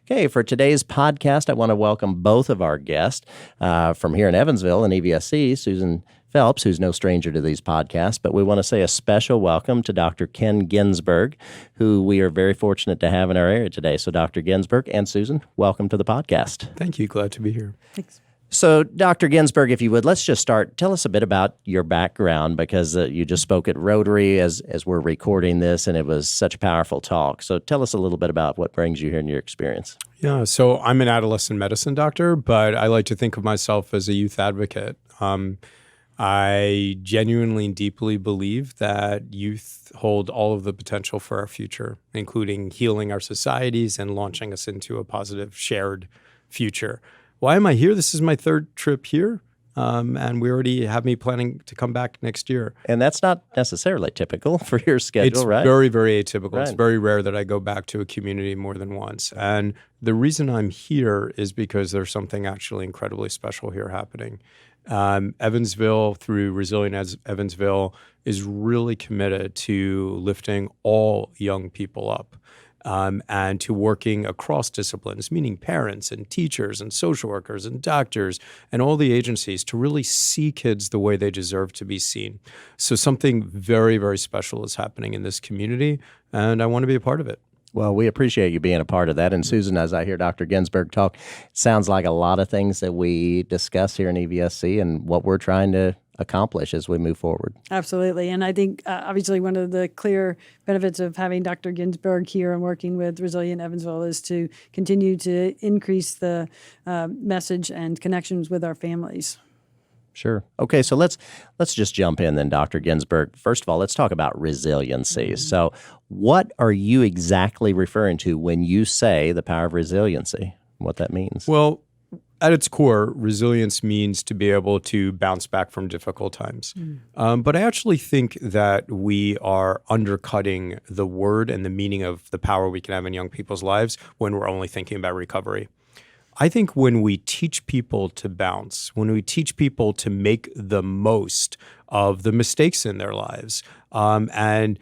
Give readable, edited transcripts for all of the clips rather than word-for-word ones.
Okay, for today's podcast, I want to welcome both of our guests from here in Evansville in EVSC, Susan Phelps, who's no stranger to these podcasts, but we want to say a special welcome to Dr. Ken Ginsburg, who we are very fortunate to have in our area today. So Dr. Ginsburg and Susan, welcome to the podcast. Thank you. Glad to be here. Thanks. So, Dr. Ginsburg, if you would, let's just start. Tell us a bit about your background, because you just spoke at Rotary as we're recording this, and it was such a powerful talk. So tell us a little bit about what brings you here in your experience. Yeah, so I'm an adolescent medicine doctor, but I like to think of myself as a youth advocate. I genuinely and deeply believe that youth hold all of the potential for our future, including healing our societies and launching us into a positive shared future. Why am I here? This is my third trip here, and we already have me planning to come back next year. And that's not necessarily typical for your schedule, right? It's very, very atypical. Right. It's very rare that I go back to a community more than once. And the reason I'm here is because there's something actually incredibly special here happening. Evansville, through Resilient Evansville, is really committed to lifting all young people up. And to working across disciplines, meaning parents and teachers and social workers and doctors and all the agencies to really see kids the way they deserve to be seen. So something very, very special is happening in this community, and I want to be a part of it. Well, we appreciate you being a part of that. And Susan, as I hear Dr. Ginsburg talk, it sounds like a lot of things that we discuss here in EVSC and what we're trying to accomplish as we move forward. Absolutely. And I think obviously one of the clear benefits of having Dr. Ginsburg here and working with Resilient Evansville is to continue to increase the message and connections with our families. Sure. Okay, so let's just jump in then, Dr. Ginsburg. First of all, let's talk about resiliency. Mm-hmm. So what are you exactly referring to when you say the power of resiliency, what that means? Well, at its core, resilience means to be able to bounce back from difficult times. But I actually think that we are undercutting the word and the meaning of the power we can have in young people's lives when we're only thinking about recovery. I think when we teach people to bounce, when we teach people to make the most of the mistakes in their lives, then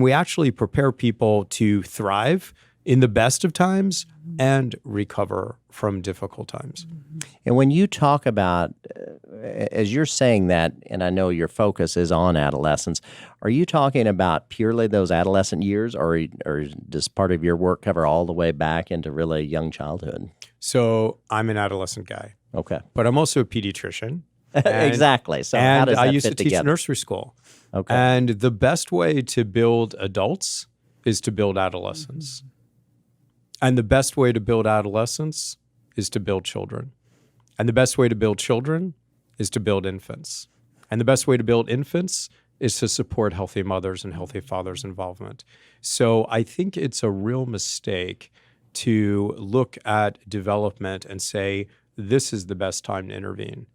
we actually prepare people to thrive in the best of times and recover from difficult times. And when you talk about, as you're saying that, and I know your focus is on adolescence, are you talking about purely those adolescent years, or does part of your work cover all the way back into really young childhood? So I'm an adolescent guy. Okay. But I'm also a pediatrician. Exactly. So how does that I used fit to teach together? nursery school. Okay. And the best way to build adults is to build adolescents. And the best way to build adolescents is to build children. And the best way to build children is to build infants. And the best way to build infants is to support healthy mothers and healthy fathers' involvement. So I think it's a real mistake to look at development and say, this is the best time to intervene.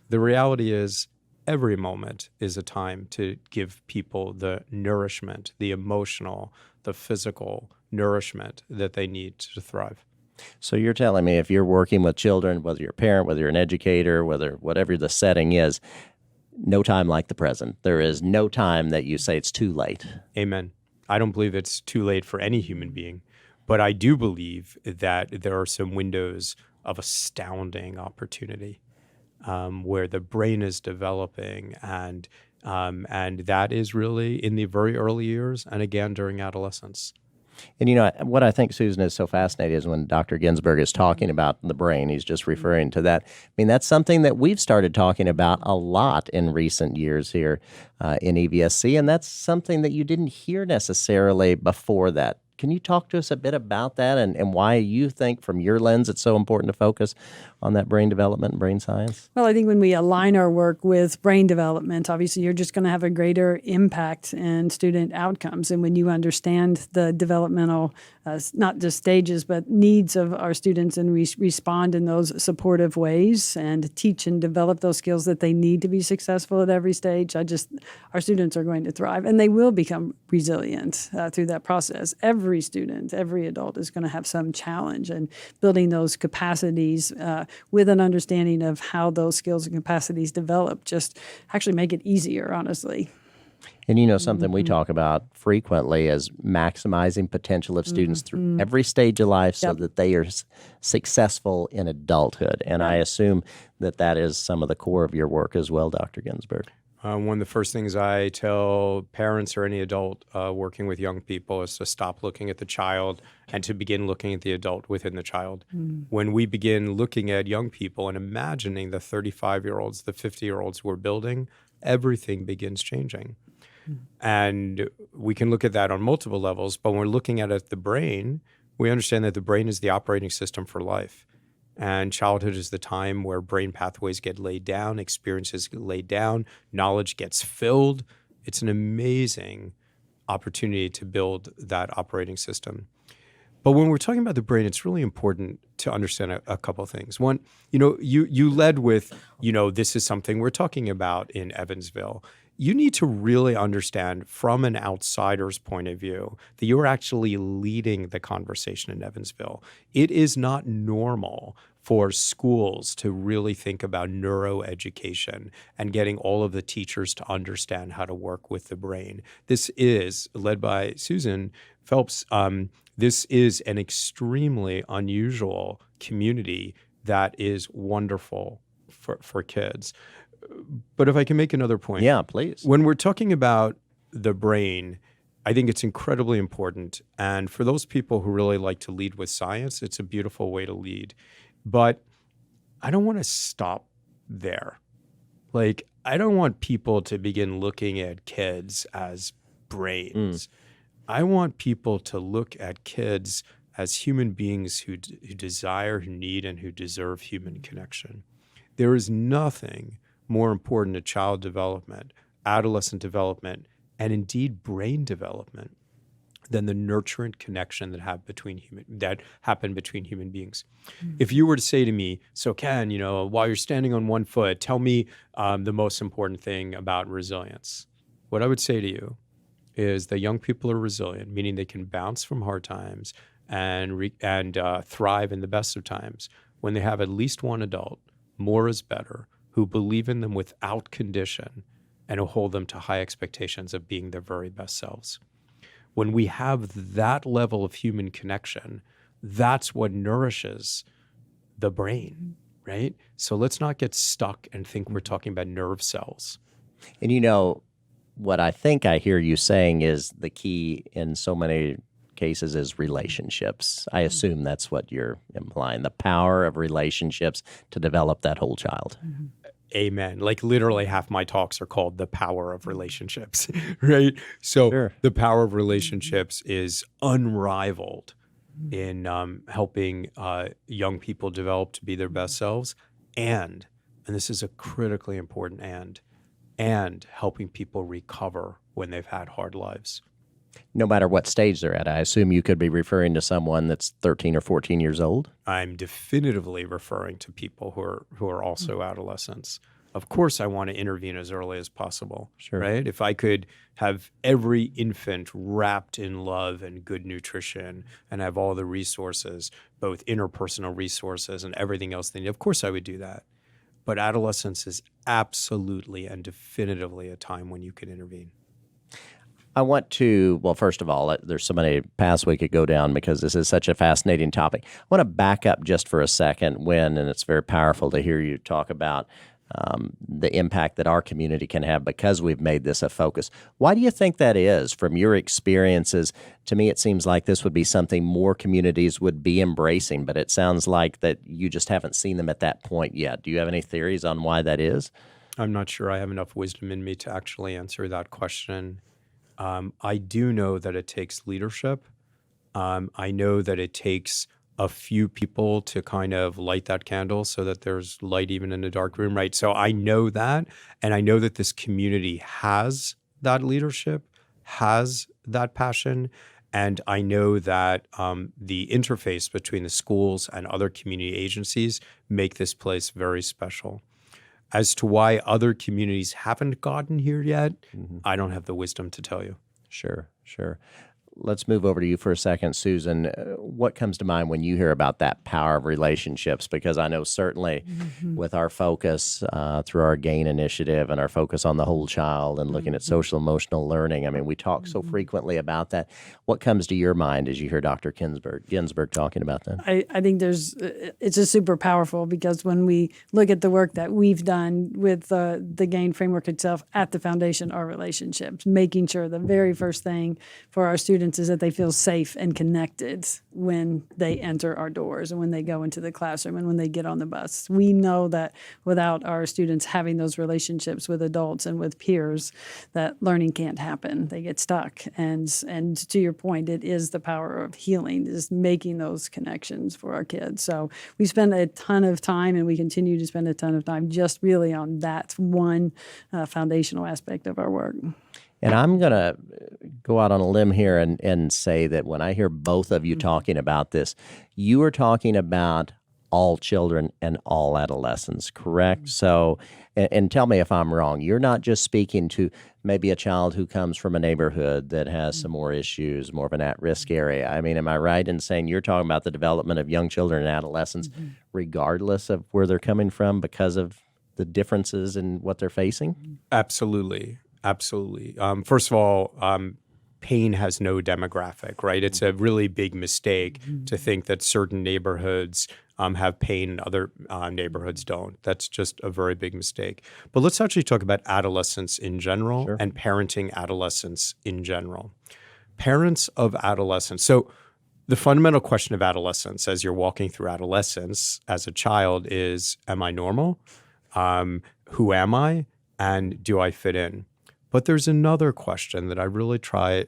The reality is, every moment is a time to give people the nourishment, the emotional, the physical nourishment that they need to thrive. So you're telling me if you're working with children, whether you're a parent, whether you're an educator, whatever the setting is, no time like the present. There is no time that you say it's too late. Amen. I don't believe it's too late for any human being, but I do believe that there are some windows of astounding opportunity where the brain is developing, and that is really in the very early years and again during adolescence. And what I think, Susan, is so fascinating is when Dr. Ginsburg is talking about the brain, he's just referring to that. I mean, that's something that we've started talking about a lot in recent years here in EVSC, and that's something that you didn't hear necessarily before that. Can you talk to us a bit about that and why you think, from your lens, it's so important to focus on that brain development and brain science? Well, I think when we align our work with brain development, obviously you're just going to have a greater impact in student outcomes. And when you understand the developmental, not just stages, but needs of our students, and we respond in those supportive ways and teach and develop those skills that they need to be successful at every stage, our students are going to thrive, and they will become resilient through that process. Every student, every adult is going to have some challenge, and building those capacities with an understanding of how those skills and capacities develop just actually make it easier, honestly. And something we talk about frequently is maximizing potential of students through every stage of life so that they are successful in adulthood. And I assume that is some of the core of your work as well, Dr. Ginsburg. One of the first things I tell parents or any adult working with young people is to stop looking at the child and to begin looking at the adult within the child. When we begin looking at young people and imagining the 35-year-olds, the 50-year-olds we're building, everything begins changing. And we can look at that on multiple levels, but when we're looking at the brain, we understand that the brain is the operating system for life. And childhood is the time where brain pathways get laid down, experiences get laid down, knowledge gets filled. It's an amazing opportunity to build that operating system. But when we're talking about the brain, it's really important to understand a couple of things. One, you led with, this is something we're talking about in Evansville. You need to really understand from an outsider's point of view that you're actually leading the conversation in Evansville. It is not normal for schools to really think about neuroeducation and getting all of the teachers to understand how to work with the brain. This is, led by Susan Phelps, this is an extremely unusual community that is wonderful for kids. But if I can make another point. Yeah, please. When we're talking about the brain, I think it's incredibly important. And for those people who really like to lead with science, it's a beautiful way to lead. But I don't want to stop there. I don't want people to begin looking at kids as brains. I want people to look at kids as human beings who desire, who need, and who deserve human connection. There is nothing more important to child development, adolescent development, and indeed brain development than the nurturant connection that happened between human beings. If you were to say to me, so Ken, while you're standing on one foot, tell me the most important thing about resilience. What I would say to you is that young people are resilient, meaning they can bounce from hard times and thrive in the best of times when they have at least one adult, more is better, who believe in them without condition and who hold them to high expectations of being their very best selves. When we have that level of human connection, that's what nourishes the brain, right? So let's not get stuck and think we're talking about nerve cells. And what I think I hear you saying is the key in so many cases is relationships. I assume that's what you're implying, the power of relationships to develop that whole child. Amen. Literally half my talks are called the power of relationships, right? So the power of relationships is unrivaled in helping young people develop to be their best selves and this is a critically important and helping people recover when they've had hard lives. No matter what stage they're at, I assume you could be referring to someone that's 13 or 14 years old? I'm definitively referring to people who are also adolescents. Of course, I want to intervene as early as possible, right? If I could have every infant wrapped in love and good nutrition and have all the resources, both interpersonal resources and everything else they need, of course I would do that. But adolescence is absolutely and definitively a time when you can intervene. I want to, first of all, there's so many paths we could go down because this is such a fascinating topic. I want to back up just for a second and it's very powerful to hear you talk about the impact that our community can have because we've made this a focus. Why do you think that is? From your experiences, to me it seems like this would be something more communities would be embracing, but it sounds like that you just haven't seen them at that point yet. Do you have any theories on why that is? I'm not sure I have enough wisdom in me to actually answer that question. I do know that it takes leadership. I know that it takes a few people to kind of light that candle so that there's light even in a dark room, right? So I know that, and I know that this community has that leadership, has that passion, and I know that the interface between the schools and other community agencies make this place very special. As to why other communities haven't gotten here yet, I don't have the wisdom to tell you. Sure. let's move over to you for a second, Susan. What comes to mind when you hear about that power of relationships? Because I know certainly with our focus through our GAIN initiative and our focus on the whole child and looking at social emotional learning, I mean, we talk so frequently about that. What comes to your mind as you hear Dr. Ginsburg talking about that? I think it's just super powerful, because when we look at the work that we've done with the GAIN framework itself, at the foundation are relationships, making sure the very first thing for our students is that they feel safe and connected when they enter our doors and when they go into the classroom and when they get on the bus. We know that without our students having those relationships with adults and with peers, that learning can't happen. They get stuck. And to your point, it is the power of healing, is making those connections for our kids. So we spend a ton of time, and we continue to spend a ton of time just really on that one foundational aspect of our work. And I'm going to go out on a limb here and say that when I hear both of you talking about this, you are talking about all children and all adolescents, correct? So, and tell me if I'm wrong, you're not just speaking to maybe a child who comes from a neighborhood that has some more issues, more of an at-risk area. I mean, am I right in saying you're talking about the development of young children and adolescents regardless of where they're coming from because of the differences in what they're facing? Absolutely. Absolutely. First of all, pain has no demographic, right? It's a really big mistake to think that certain neighborhoods have pain and other neighborhoods don't. That's just a very big mistake. But let's actually talk about adolescence in general and parenting adolescents in general. Parents of adolescents. So the fundamental question of adolescence as you're walking through adolescence as a child is, am I normal? Who am I? And do I fit in? But there's another question that I really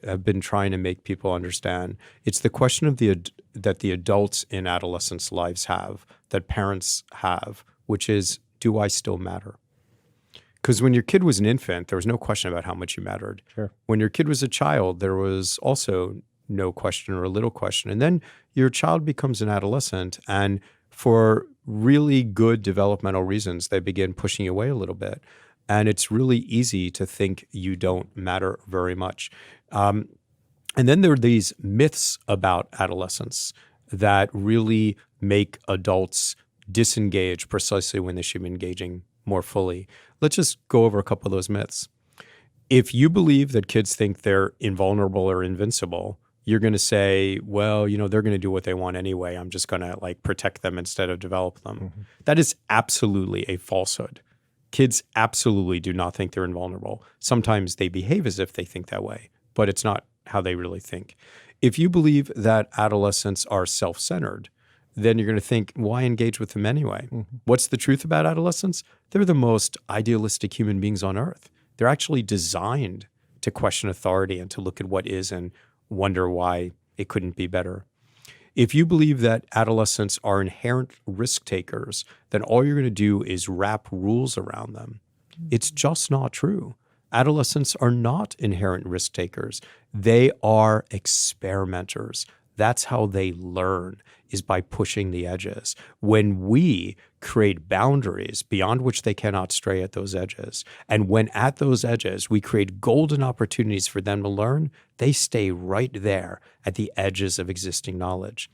have been trying to make people understand. It's the question of that the adults in adolescents' lives have, that parents have, which is, do I still matter? Because when your kid was an infant, there was no question about how much you mattered. Sure. When your kid was a child, there was also no question or a little question. And then your child becomes an adolescent, and for really good developmental reasons, they begin pushing you away a little bit. And it's really easy to think you don't matter very much. And then there are these myths about adolescence that really make adults disengage precisely when they should be engaging more fully. Let's just go over a couple of those myths. If you believe that kids think they're invulnerable or invincible, you're going to say, well, they're going to do what they want anyway. I'm just going to protect them instead of develop them. Mm-hmm. That is absolutely a falsehood. Kids absolutely do not think they're invulnerable. Sometimes they behave as if they think that way, but it's not how they really think. If you believe that adolescents are self-centered, then you're going to think, why engage with them anyway? Mm-hmm. What's the truth about adolescents? They're the most idealistic human beings on earth. They're actually designed to question authority and to look at what is and wonder why it couldn't be better. If you believe that adolescents are inherent risk takers, then all you're going to do is wrap rules around them. It's just not true. Adolescents are not inherent risk takers. They are experimenters. That's how they learn, is by pushing the edges. When we create boundaries beyond which they cannot stray at those edges, and when at those edges we create golden opportunities for them to learn, they stay right there at the edges of existing knowledge.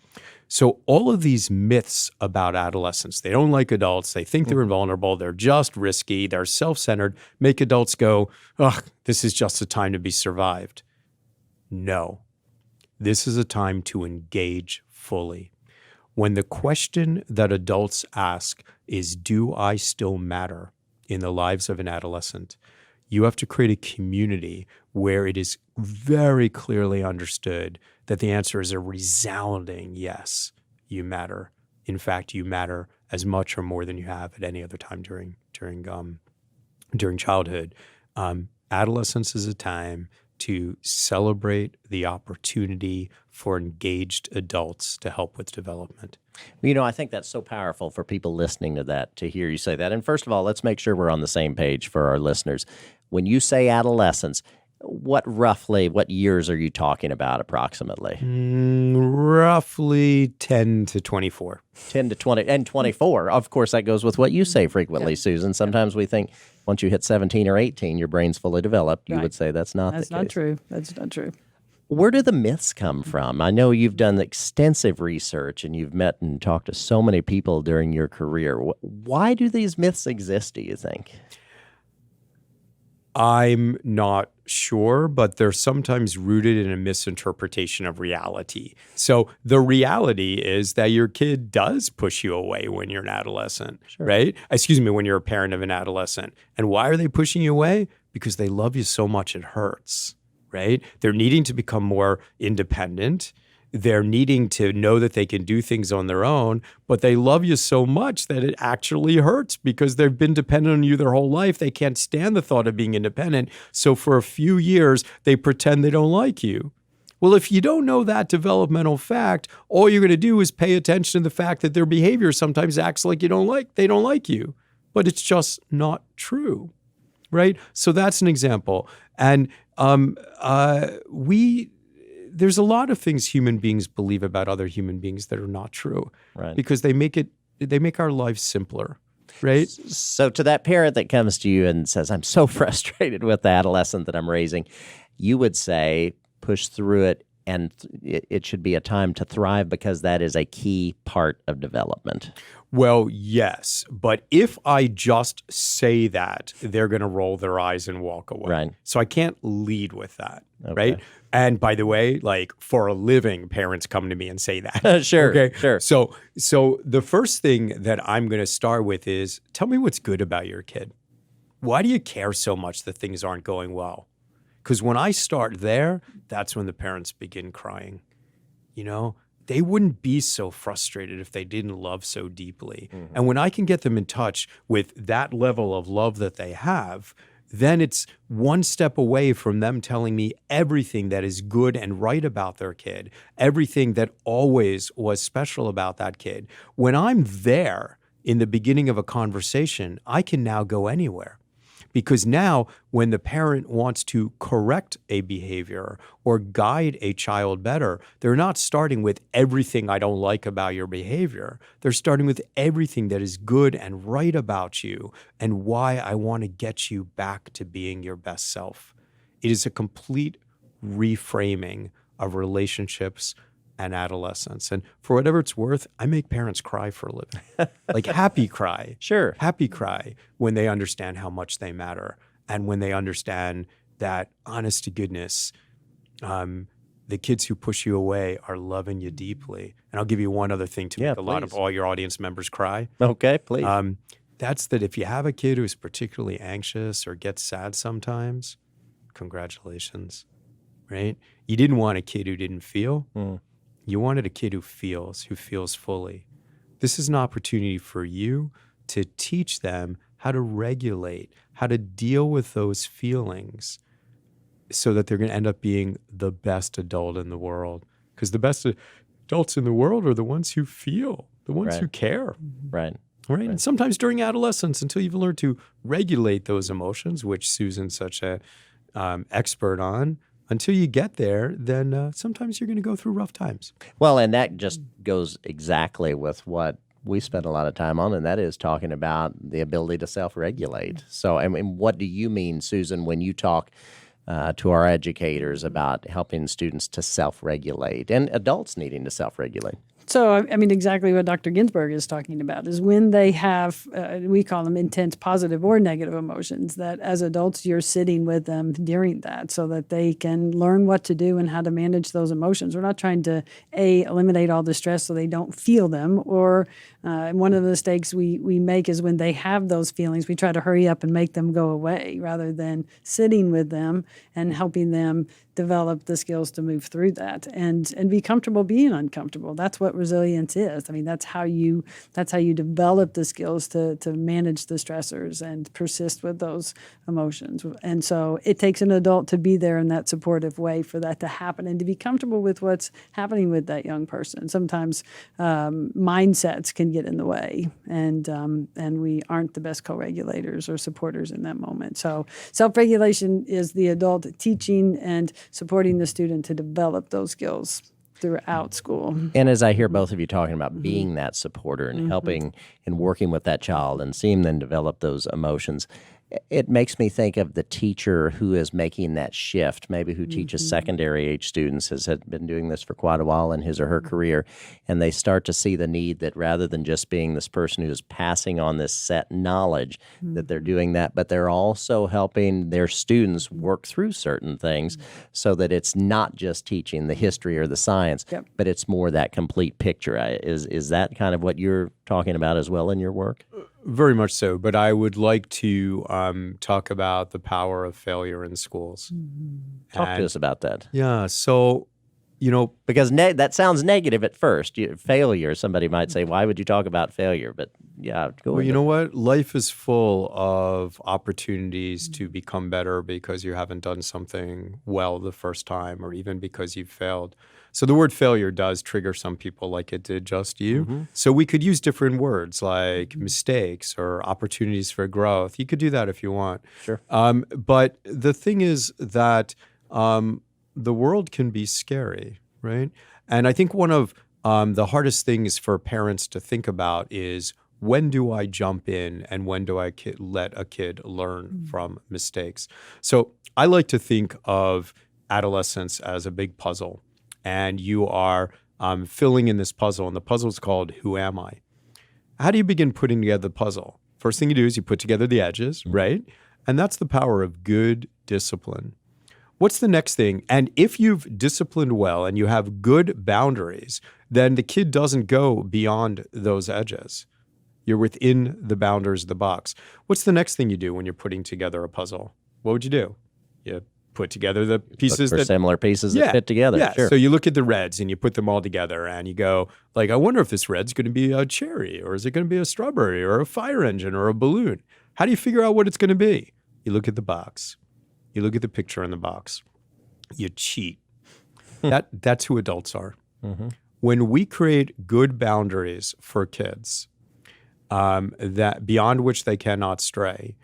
So all of these myths about adolescents, they don't like adults, they think they're invulnerable, they're just risky, they're self-centered, make adults go, ugh, this is just a time to be survived. No. This is a time to engage fully. When the question that adults ask is, do I still matter in the lives of an adolescent? You have to create a community where it is very clearly understood that the answer is a resounding yes, you matter. In fact, you matter as much or more than you have at any other time during childhood. Adolescence is a time to celebrate the opportunity for engaged adults to help with development. I think that's so powerful for people listening to that, to hear you say that. And first of all, let's make sure we're on the same page for our listeners. When you say adolescence, what years are you talking about approximately? Roughly 10 to 24. 10 to 20 and 24. Of course, that goes with what you say frequently, Susan. Sometimes we think once you hit 17 or 18, your brain's fully developed. You would say that's not the case. That's not true. That's not true. Where do the myths come from? I know you've done extensive research and you've met and talked to so many people during your career. Why do these myths exist, do you think? I'm not sure, but they're sometimes rooted in a misinterpretation of reality. So the reality is that your kid does push you away when you're an adolescent, right? Excuse me, when you're a parent of an adolescent. And why are they pushing you away? Because they love you so much it hurts, right? They're needing to become more independent. They're needing to know that they can do things on their own, but they love you so much that it actually hurts because they've been dependent on you their whole life. They can't stand the thought of being independent. So for a few years, they pretend they don't like you. Well, if you don't know that developmental fact, all you're going to do is pay attention to the fact that their behavior sometimes acts like they don't like you, but it's just not true, right? So that's an example. And there's a lot of things human beings believe about other human beings that are not true, Right. because they make our lives simpler, right? So to that parent that comes to you and says, I'm so frustrated with the adolescent that I'm raising, you would say, push through it, and it should be a time to thrive because that is a key part of development. Well, yes, but if I just say that, they're going to roll their eyes and walk away. Right. So I can't lead with that, Okay. right? And by the way, like for a living, parents come to me and say that. Sure, Okay. sure. So the first thing that I'm going to start with is tell me what's good about your kid. Why do you care so much that things aren't going well? Because when I start there, that's when the parents begin crying. You know, they wouldn't be so frustrated if they didn't love so deeply. Mm-hmm. And when I can get them in touch with that level of love that they have, then it's one step away from them telling me everything that is good and right about their kid, everything that always was special about that kid. When I'm there in the beginning of a conversation, I can now go anywhere. Because now when the parent wants to correct a behavior or guide a child better, they're not starting with everything I don't like about your behavior. They're starting with everything that is good and right about you and why I want to get you back to being your best self. It is a complete reframing of relationships and adolescence. And for whatever it's worth, I make parents cry for a living. Like happy cry. Sure. Happy cry when they understand how much they matter and when they understand that, honest to goodness, the kids who push you away are loving you deeply. And I'll give you one other thing to make a lot of all your audience members cry. Okay, please. That's that if you have a kid who's particularly anxious or gets sad sometimes, congratulations, right? You didn't want a kid who didn't feel. You wanted a kid who feels fully. This is an opportunity for you to teach them how to regulate, how to deal with those feelings so that they're going to end up being the best adult in the world. Because the best adults in the world are the ones who feel, the ones who care. Right. Right. And sometimes during adolescence, until you've learned to regulate those emotions, which Susan's such a expert on, until you get there, then sometimes you're going to go through rough times. Well, and that just goes exactly with what we spend a lot of time on, and that is talking about the ability to self-regulate. So, I mean, what do you mean, Susan, when you talk to our educators about helping students to self-regulate and adults needing to self-regulate? So, I mean, exactly what Dr. Ginsburg is talking about is when they have, we call them intense positive or negative emotions, that as adults, you're sitting with them during that so that they can learn what to do and how to manage those emotions. We're not trying to, eliminate all the stress so they don't feel them, or one of the mistakes we make is when they have those feelings, we try to hurry up and make them go away rather than sitting with them and helping them develop the skills to move through that and be comfortable being uncomfortable. That's what resilience is. I mean, that's how you develop the skills to manage the stressors and persist with those emotions. And so it takes an adult to be there in that supportive way for that to happen and to be comfortable with what's happening with that young person. Sometimes mindsets can get in the way, and we aren't the best co-regulators or supporters in that moment. So self-regulation is the adult teaching and supporting the student to develop those skills throughout school. And as I hear both of you talking about being that supporter and helping and working with that child and seeing them develop those emotions, It makes me think of the teacher who is making that shift, maybe who teaches secondary age students, has had been doing this for quite a while in his or her career, and they start to see the need that rather than just being this person who is passing on this set knowledge, that they're doing that, but they're also helping their students work through certain things so that it's not just teaching the history or the science, but it's more that complete picture. Is that kind of what you're talking about as well in your work? Very much so, but I would like to talk about the power of failure in schools. Talk to us about that. Yeah, so, because that sounds negative at first. Failure, somebody might say, why would you talk about failure? But yeah, go well, you know what? Life is full of opportunities to become better because you haven't done something well the first time or even because you've failed. So the word failure does trigger some people like it did just you. So we could use different words like mistakes or opportunities for growth. You could do that if you want. Sure. But the thing is that the world can be scary, right? And I think one of the hardest things for parents to think about is, when do I jump in and when do I let a kid learn from mistakes? So I like to think of adolescence as a big puzzle. And you are filling in this puzzle, and the puzzle is called Who Am I? How do you begin putting together the puzzle? First thing you do is you put together the edges, right? And that's the power of good discipline. What's the next thing? And if you've disciplined well and you have good boundaries, then the kid doesn't go beyond those edges. You're within the boundaries of the box. What's the next thing you do when you're putting together a puzzle? What would you do? You put together the pieces Look for similar pieces that fit together. Yeah. Sure. So you look at the reds and you put them all together and you go, like, I wonder if this red's going to be a cherry, or is it going to be a strawberry or a fire engine or a balloon? How do you figure out what it's going to be? You look at the box. You look at the picture in the box. You cheat. That's who adults are. When we create good boundaries for kids, that beyond which they cannot stray,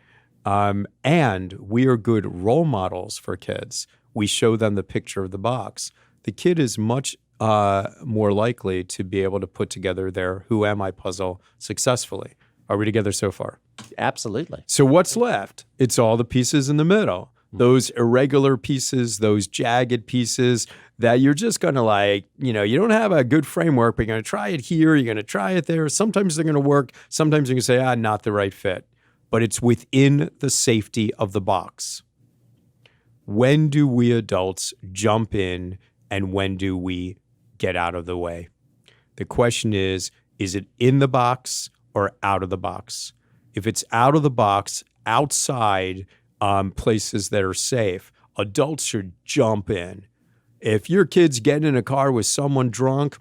and we are good role models for kids, we show them the picture of the box, the kid is much more likely to be able to put together their Who Am I puzzle successfully. Are we together so far? Absolutely. So what's left? It's all the pieces in the middle. Those irregular pieces, those jagged pieces that you're just going to you don't have a good framework, but you're going to try it here, you're going to try it there. Sometimes they're going to work. Sometimes you're going to say, not the right fit. But it's within the safety of the box. When do we adults jump in and when do we get out of the way? The question is it in the box or out of the box? If it's out of the box, outside places that are safe, adults should jump in. If your kid's getting in a car with someone drunk,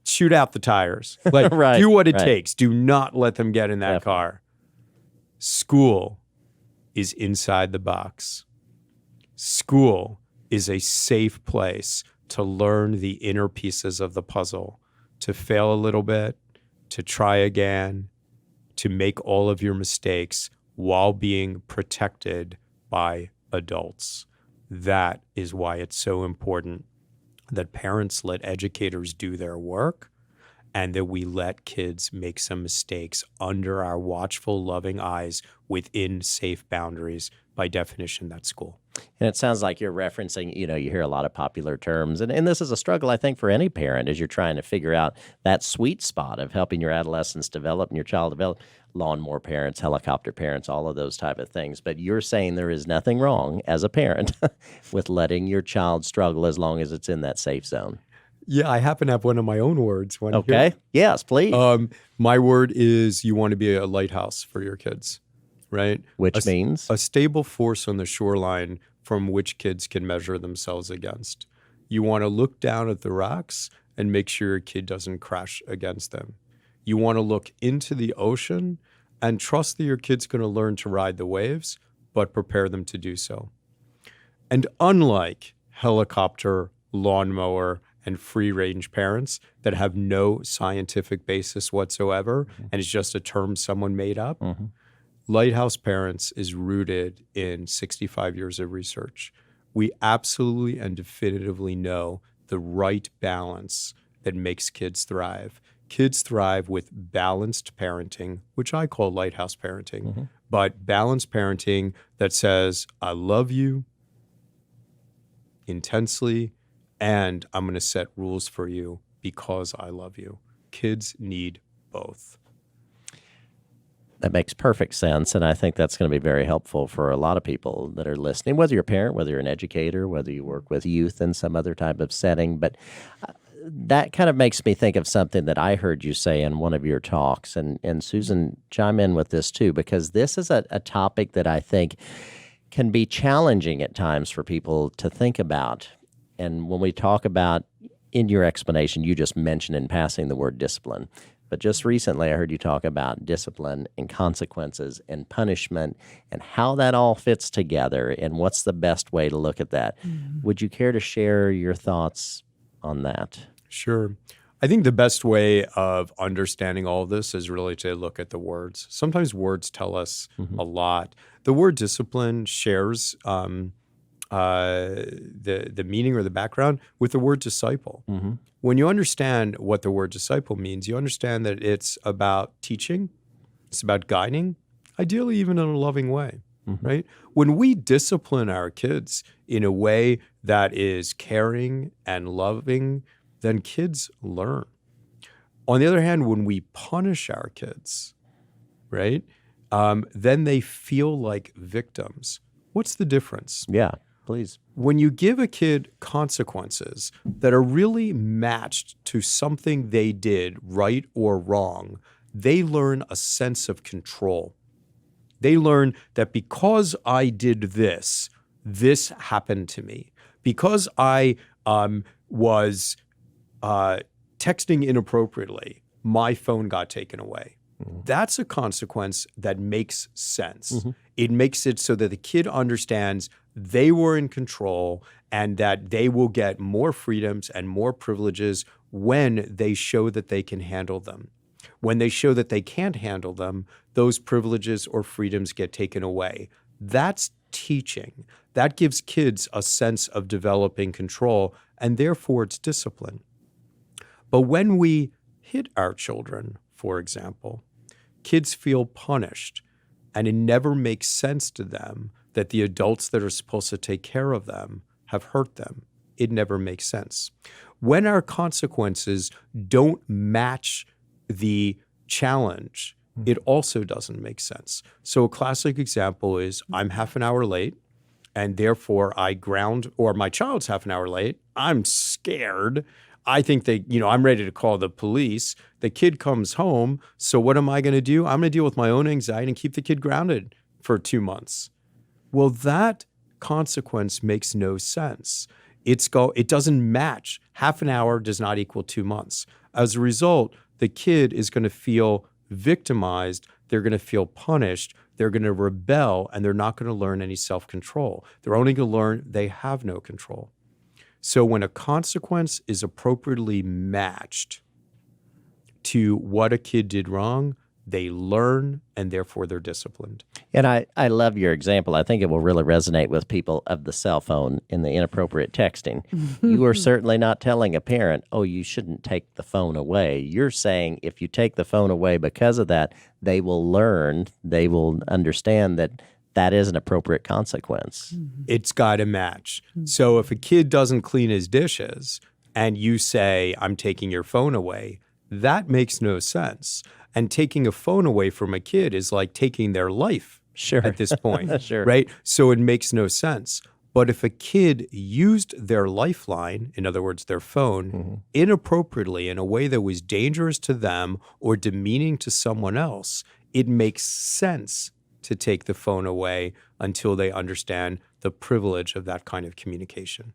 shoot out the tires. Do what it takes. Do not let them get in that car. School is inside the box. School is a safe place to learn the inner pieces of the puzzle, to fail a little bit, to try again, to make all of your mistakes while being protected by adults. That is why it's so important that parents let educators do their work and that we let kids make some mistakes under our watchful, loving eyes within safe boundaries. By definition, that's school. And it sounds like you're referencing, you hear a lot of popular terms. And this is a struggle, I think, for any parent as you're trying to figure out that sweet spot of helping your adolescents develop and your child develop. Lawnmower parents, helicopter parents, all of those type of things. But you're saying there is nothing wrong as a parent with letting your child struggle as long as it's in that safe zone. Yeah, I happen to have one of my own words. Okay. Yes, please. My word is you want to be a lighthouse for your kids, right? Which means? A stable force on the shoreline from which kids can measure themselves against. You want to look down at the rocks and make sure your kid doesn't crash against them. You want to look into the ocean and trust that your kid's going to learn to ride the waves, but prepare them to do so. And unlike helicopter, lawnmower, and free-range parents that have no scientific basis whatsoever, and it's just a term someone made up, Lighthouse Parents is rooted in 65 years of research. We absolutely and definitively know the right balance that makes kids thrive. Kids thrive with balanced parenting, which I call lighthouse parenting. but balanced parenting that says, I love you intensely, and I'm going to set rules for you because I love you. Kids need both. That makes perfect sense, and I think that's going to be very helpful for a lot of people that are listening, whether you're a parent, whether you're an educator, whether you work with youth in some other type of setting. But that kind of makes me think of something that I heard you say in one of your talks, and Susan, chime in with this too, because this is a topic that I think can be challenging at times for people to think about. And when we talk about, in your explanation, you just mentioned in passing the word discipline. But just recently, I heard you talk about discipline and consequences and punishment and how that all fits together and what's the best way to look at that. Mm-hmm. Would you care to share your thoughts on that? Sure. I think the best way of understanding all of this is really to look at the words. Sometimes words tell us a lot. The word discipline shares the meaning or the background with the word disciple. Mm-hmm. When you understand what the word disciple means, you understand that it's about teaching, it's about guiding, ideally even in a loving way, right? When we discipline our kids in a way that is caring and loving, then kids learn. On the other hand, when we punish our kids, right, then they feel like victims. What's the difference? Yeah. Please. When you give a kid consequences that are really matched to something they did, right or wrong, they learn a sense of control. They learn that because I did this, this happened to me. Because I was texting inappropriately, my phone got taken away. That's a consequence that makes sense. It makes it so that the kid understands they were in control and that they will get more freedoms and more privileges when they show that they can handle them. When they show that they can't handle them, those privileges or freedoms get taken away. That's teaching. That gives kids a sense of developing control, and therefore it's discipline. But when we hit our children, for example, kids feel punished, and it never makes sense to them that the adults that are supposed to take care of them have hurt them. It never makes sense. When our consequences don't match the challenge, it also doesn't make sense. So a classic example is I'm half an hour late, and therefore I ground, or my child's half an hour late, I'm scared. I think I'm ready to call the police. The kid comes home. So what am I going to do? I'm going to deal with my own anxiety and keep the kid grounded for 2 months. Well, that consequence makes no sense. It doesn't match. Half an hour does not equal 2 months. As a result, the kid is going to feel victimized. They're going to feel punished. They're going to rebel, and they're not going to learn any self-control. They're only going to learn they have no control. So when a consequence is appropriately matched to what a kid did wrong, they learn, and therefore they're disciplined. And I love your example. I think it will really resonate with people of the cell phone in the inappropriate texting. You are certainly not telling a parent, oh, you shouldn't take the phone away. You're saying if you take the phone away because of that, they will learn, they will understand that that is an appropriate consequence. It's got to match. So if a kid doesn't clean his dishes and you say, I'm taking your phone away, that makes no sense. And taking a phone away from a kid is like taking their life at this point, Sure. Right? So it makes no sense. But if a kid used their lifeline, in other words, their phone, inappropriately in a way that was dangerous to them or demeaning to someone else, it makes sense to take the phone away until they understand the privilege of that kind of communication.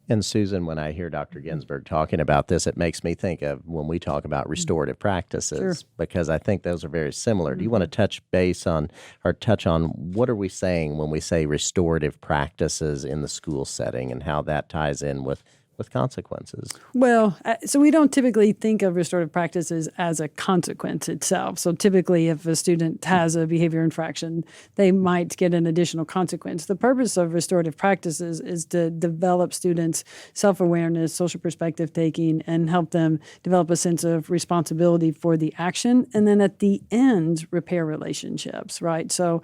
And Susan, when I hear Dr. Ginsburg talking about this, it makes me think of when we talk about restorative practices, because I think those are very similar. Do you want to touch on what are we saying when we say restorative practices in the school setting and how that ties in with with consequences? Well, so we don't typically think of restorative practices as a consequence itself. So typically, if a student has a behavior infraction, they might get an additional consequence. The purpose of restorative practices is to develop students' self-awareness, social perspective taking, and help them develop a sense of responsibility for the action. And then at the end, repair relationships, right? So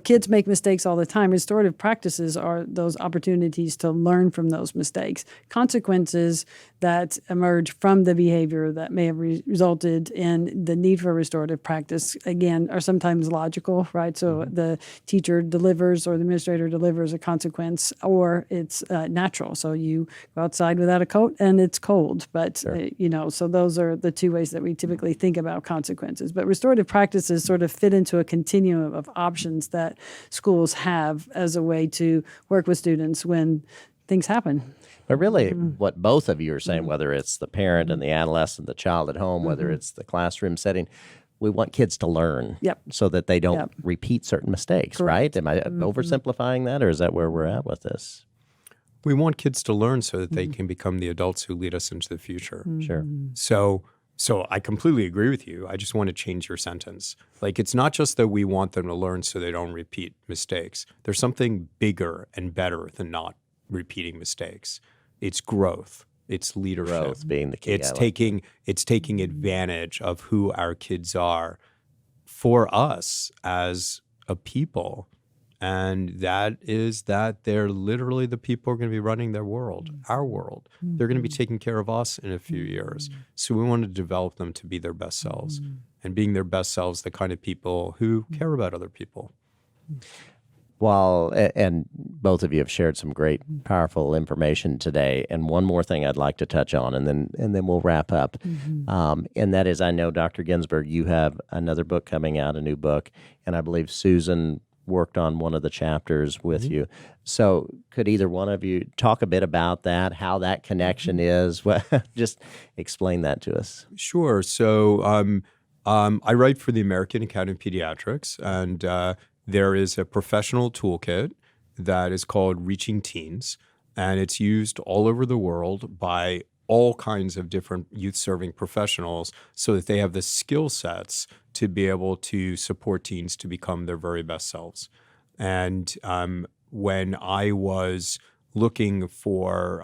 kids make mistakes all the time. Restorative practices are those opportunities to learn from those mistakes. Consequences that emerge from the behavior that may have resulted in the need for restorative practice, again, are sometimes logical, right? So the teacher delivers or the administrator delivers a consequence, or it's natural. So you go outside without a coat and it's cold. But, so those are the two ways that we typically think about consequences. But restorative practices sort of fit into a continuum of options that schools have as a way to work with students when things happen. But really, what both of you are saying, whether it's the parent and the adolescent, the child at home, whether it's the classroom setting, we want kids to learn so that they don't repeat certain mistakes, right? Am I oversimplifying that, or is that where we're at with this? We want kids to learn so that they can become the adults who lead us into the future. Sure. So I completely agree with you. I just want to change your sentence. Like, it's not just that we want them to learn so they don't repeat mistakes. There's something bigger and better than not repeating mistakes. It's growth. It's leadership. Growth being the key. It's taking advantage of who our kids are for us as a people. And that is that they're literally the people who are going to be running their world, our world. They're going to be taking care of us in a few years. So we want to develop them to be their best selves. And being their best selves, the kind of people who care about other people. Well, and both of you have shared some great, powerful information today. And one more thing I'd like to touch on, and then we'll wrap up. And that is, I know, Dr. Ginsburg, you have another book coming out, a new book, and I believe Susan worked on one of the chapters with you. So could either one of you talk a bit about that, how that connection is? Just explain that to us. Sure. So I write for the American Academy of Pediatrics, and there is a professional toolkit that is called Reaching Teens, and it's used all over the world by all kinds of different youth-serving professionals so that they have the skill sets to be able to support teens to become their very best selves. And when I was looking for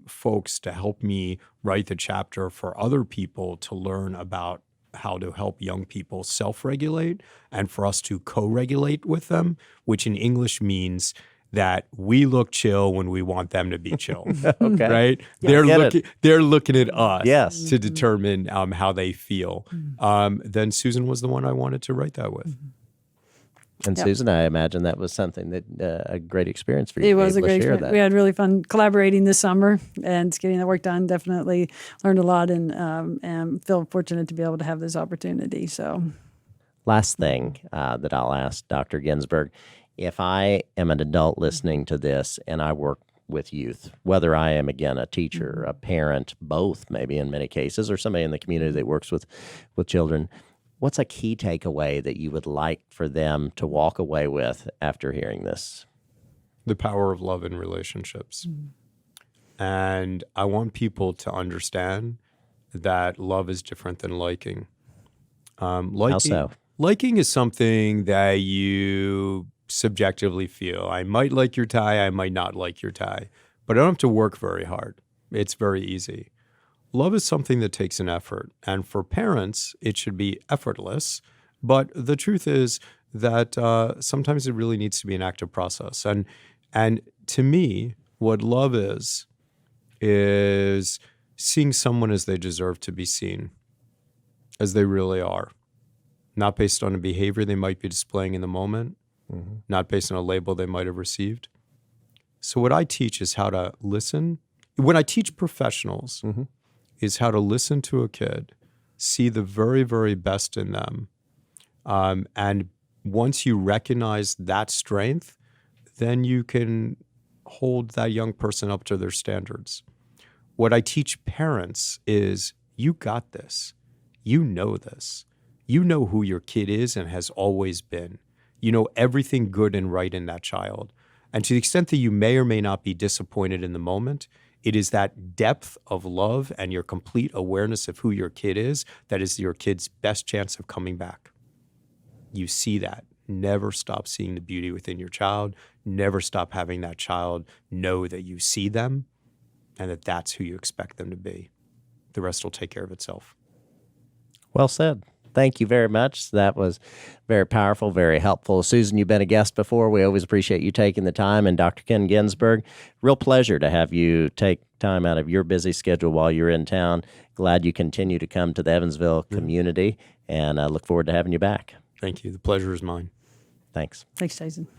folks to help me write the chapter for other people to learn about how to help young people self-regulate and for us to co-regulate with them, which in English means that we look chill when we want them to be chill. Okay. Right? Yeah, they're looking at us to to determine how they feel. Then Susan was the one I wanted to write that with. And Susan, I imagine that was something that a great experience for you. It was a great experience. experience. We had really fun collaborating this summer and getting that work done. Definitely learned a lot and feel fortunate to be able to have this opportunity. So, last thing that I'll ask Dr. Ginsburg, if I am an adult listening to this and I work with youth, whether I am, again, a teacher, a parent, both maybe in many cases, or somebody in the community that works with children, what's a key takeaway that you would like for them to walk away with after hearing this? The power of love in relationships. And I want people to understand that love is different than liking. How so? Liking is something that you subjectively feel. I might like your tie, I might not like your tie, but I don't have to work very hard. It's very easy. Love is something that takes an effort, and for parents, it should be effortless, but the truth is that sometimes it really needs to be an active process. And to me, what love is seeing someone as they deserve to be seen, as they really are, not based on a behavior they might be displaying in the moment, not based on a label they might have received. So what I teach is how to listen. When I teach professionals, is how to listen to a kid, see the very, very best in them. And once you recognize that strength, then you can hold that young person up to their standards. What I teach parents is, you got this. You know this. You know who your kid is and has always been. You know everything good and right in that child. And to the extent that you may or may not be disappointed in the moment, It is that depth of love and your complete awareness of who your kid is that is your kid's best chance of coming back. You see that. Never stop seeing the beauty within your child. Never stop having that child know that you see them and that that's who you expect them to be. The rest will take care of itself. Well said. Thank you very much. That was very powerful, very helpful. Susan, you've been a guest before. We always appreciate you taking the time. And Dr. Ken Ginsburg, real pleasure to have you take time out of your busy schedule while you're in town. Glad you continue to come to the Evansville community, and I look forward to having you back. Thank you. The pleasure is mine. Thanks. Thanks, Jason.